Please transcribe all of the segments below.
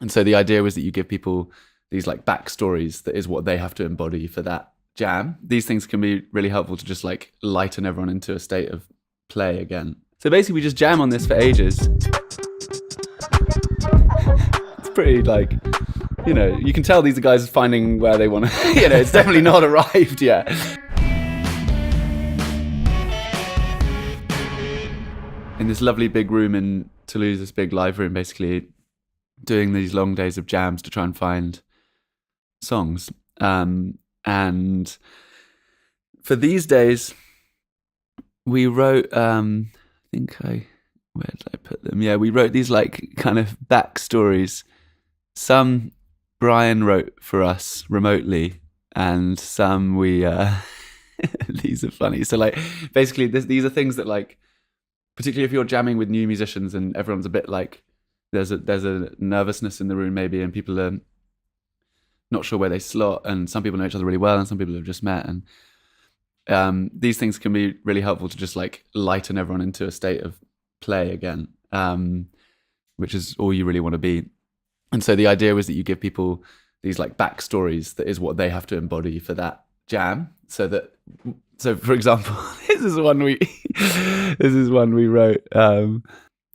And so the idea was that you give people these like backstories that is what they have to embody for that jam. These things can be really helpful to just like lighten everyone into a state of play again. So basically we just jam on this for ages. It's pretty like, you know, you can tell these guys are finding where they want to, you know, it's definitely not arrived yet. In this lovely big room in Toulouse, this big live room, basically doing these long days of jams to try and find songs. And for these days, we wrote, where did I put them? Yeah, we wrote these like kind of backstories. Some Brian wrote for us remotely, and some we, these are funny. So like, basically these are things that like, particularly if you're jamming with new musicians and everyone's a bit like, there's a nervousness in the room maybe, and people are not sure where they slot, and some people know each other really well and some people have just met, and these things can be really helpful to just like lighten everyone into a state of play again, which is all you really want to be. And so the idea was that you give people these like backstories that is what they have to embody for that jam. So for example, this is one we wrote.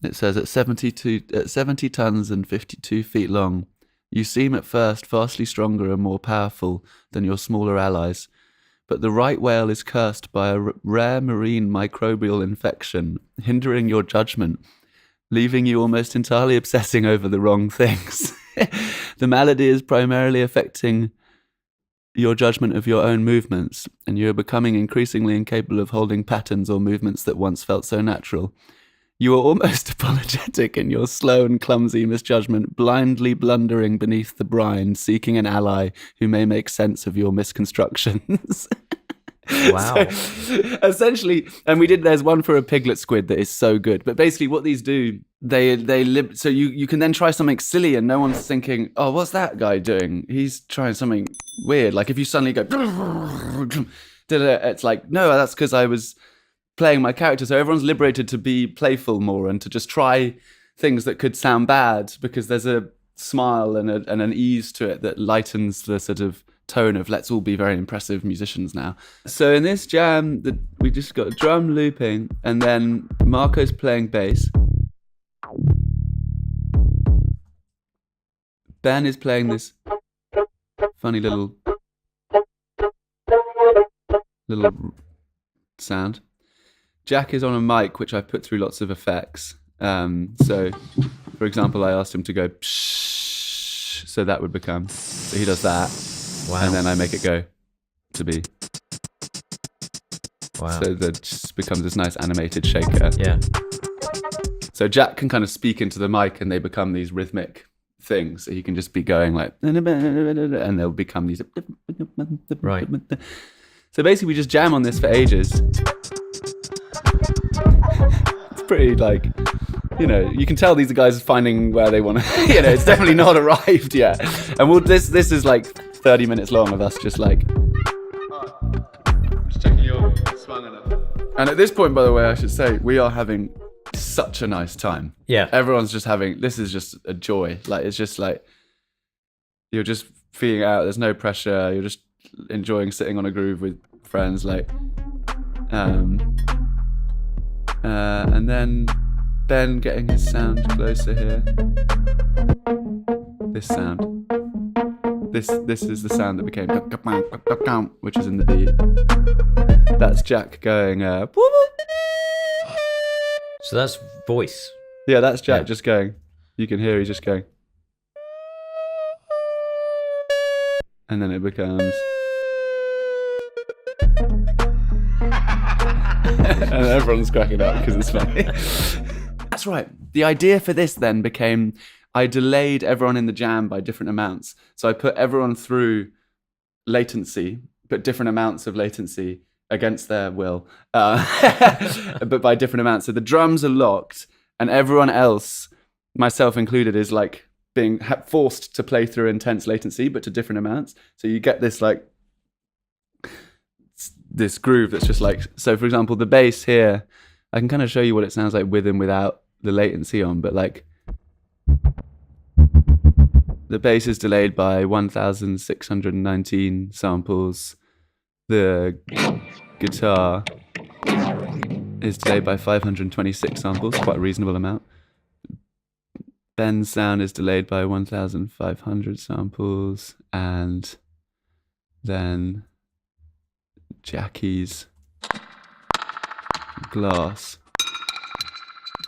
It says at 70 tons and 52 feet long, you seem at first vastly stronger and more powerful than your smaller allies, but the right whale is cursed by a rare marine microbial infection, hindering your judgment, leaving you almost entirely obsessing over the wrong things. The malady is primarily affecting your judgment of your own movements, and you are becoming increasingly incapable of holding patterns or movements that once felt so natural. You are almost apologetic in your slow and clumsy misjudgment, blindly blundering beneath the brine, seeking an ally who may make sense of your misconstructions. Wow. So, essentially, and there's one for a piglet squid that is so good. But basically what these do, they live, so you can then try something silly and no one's thinking, oh, what's that guy doing? He's trying something weird. Like if you suddenly go, it's like, no, that's because I was playing my character. So everyone's liberated to be playful more and to just try things that could sound bad, because there's a smile and an ease to it that lightens the sort of tone of let's all be very impressive musicians now. So in this jam, we just got a drum looping, and then Marco's playing bass. Ben is playing this funny little sound. Jack is on a mic, which I've put through lots of effects. So, for example, I asked him to go psh, so that would become, so he does that. Wow. And then I make it go to be. Wow. So that just becomes this nice animated shaker. Yeah. So Jack can kind of speak into the mic and they become these rhythmic things. So he can just be going like, and they'll become these. Right. So basically we just jam on this for ages. It's pretty like, you know, you can tell these guys are finding where they want to, you know, it's definitely not arrived yet. And this is like 30 minutes long of us just like. Just checking your swung enough. And at this point, by the way, I should say, we are having such a nice time. Yeah. Everyone's just this is just a joy. Like, it's just like, you're just feeling out. There's no pressure. You're just enjoying sitting on a groove with friends. Like, and then Ben getting his sound closer here. This sound. This is the sound that became, which is in the beat. That's Jack going, So that's voice. yeah, that's Jack just going. You can hear he's just going. And then it becomes. And everyone's cracking up because it's funny. That's right. The idea for this then became, I delayed everyone in the jam by different amounts. So I put everyone through latency, but different amounts of latency against their will, but by different amounts. So the drums are locked and everyone else, myself included, is like being forced to play through intense latency, but to different amounts. So you get this like, this groove that's just like, so for example, the bass here, I can kind of show you what it sounds like with and without the latency on, but like, the bass is delayed by 1,619 samples. The guitar is delayed by 526 samples, quite a reasonable amount. Ben's sound is delayed by 1,500 samples, and then Jackie's glass.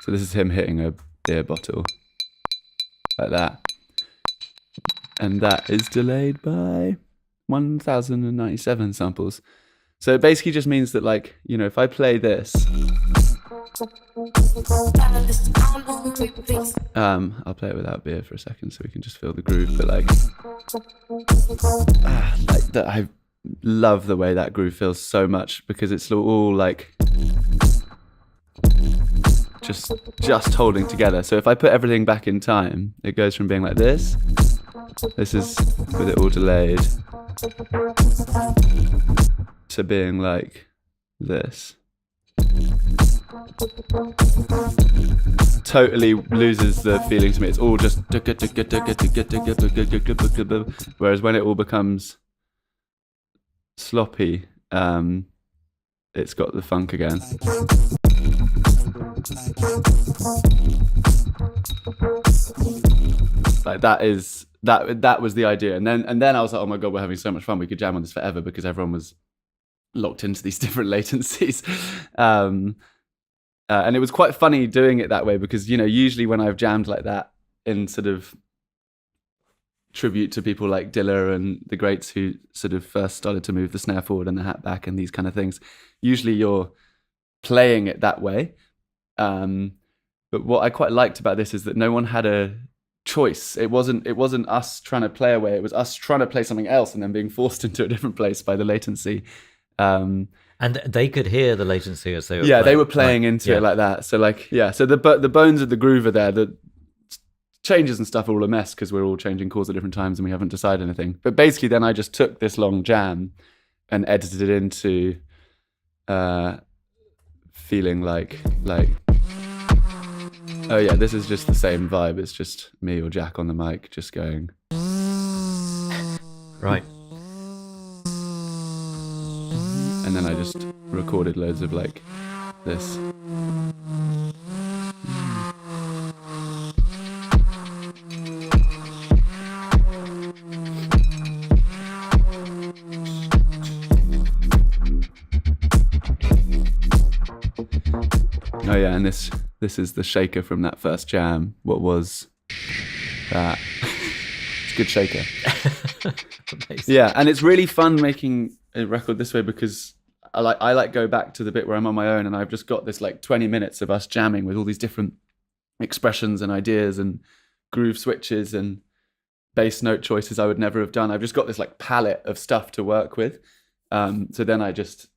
So this is him hitting a beer bottle like that, and that is delayed by 1,097 samples. So it basically just means that, like, you know, if I play this, I'll play it without beer for a second so we can just feel the groove. But like that, I love the way that groove feels so much, because it's all like just holding together. So if I put everything back in time, it goes from being like this. This is with it all delayed, to being like this. Totally loses the feeling to me. It's all just, whereas when it all becomes sloppy, it's got the funk again. Like that was the idea, and then I was like, oh my god, we're having so much fun. We could jam on this forever, because everyone was locked into these different latencies. And it was quite funny doing it that way, because, you know, usually when I've jammed like that in sort of tribute to people like Dilla and the greats who sort of first started to move the snare forward and the hat back and these kind of things, usually you're playing it that way. But what I quite liked about this is that no one had a choice. It wasn't us trying to play away. It was us trying to play something else and then being forced into a different place by the latency. And they could hear the latency as they were they were playing into it like that. So like, so the bones of the groove are there. The changes and stuff are all a mess because we're all changing chords at different times and we haven't decided anything. But basically then I just took this long jam and edited it into feeling like, oh yeah, this is just the same vibe. It's just me or Jack on the mic just going. Right. And then I just recorded loads of like this. Oh yeah, and this is the shaker from that first jam. What was that? It's a good shaker. Yeah, and it's really fun making a record this way, because I like go back to the bit where I'm on my own and I've just got this like 20 minutes of us jamming with all these different expressions and ideas and groove switches and bass note choices I would never have done. I've just got this like palette of stuff to work with. So then I just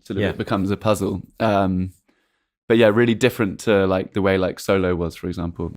sort of it becomes a puzzle. But yeah, really different to like the way like Solo was, for example.